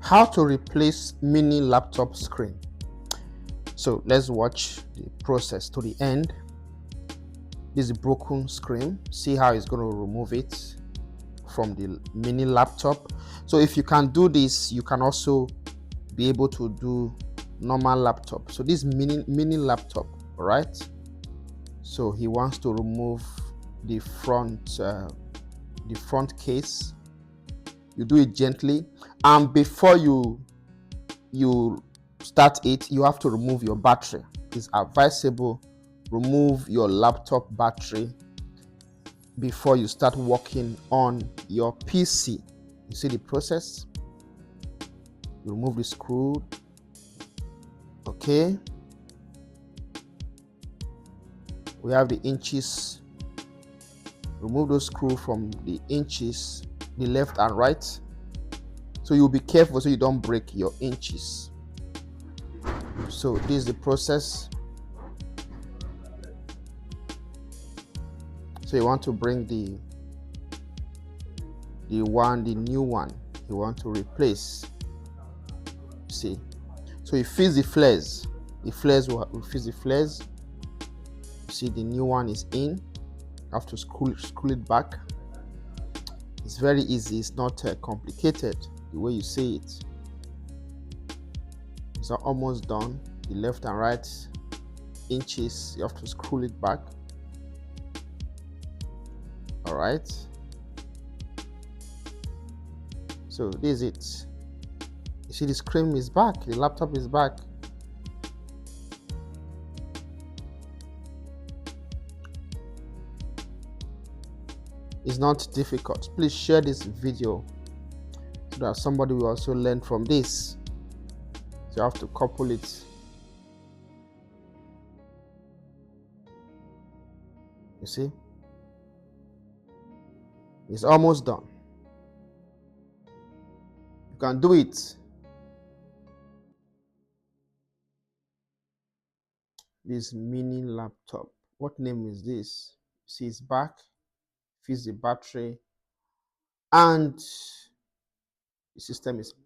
How to replace mini laptop screen. So let's watch the process to the end. This is a broken screen. See how it's going to remove it from the mini laptop. So if you can do this, you can also be able to do normal laptop. So this mini laptop, right? So he wants to remove the front case. You do it gently, and before you start it, you have to remove your battery. It's advisable remove your laptop battery before you start working on your PC. You see the process? You remove the screw. Okay. We have the inches. Remove those screws from the inches, the left and right. So you'll be careful so you don't break your inches. So this is the process. So you want to bring the new one you want to replace. See, so you fix the flares. The flares will fix the flares. See, the new one is in. You have to screw it back. It's very easy. It's not complicated the way you see it. It's almost done. The left and right inches, you have to screw it back. All right. So this is it. You see, the screen is back. The laptop is back. It's not difficult. Please share this video so that somebody will also learn from this. So you have to couple it. You see, it's almost done. You can do it. This mini laptop, what name is this? See, it's back. Fix the battery, and the system is on.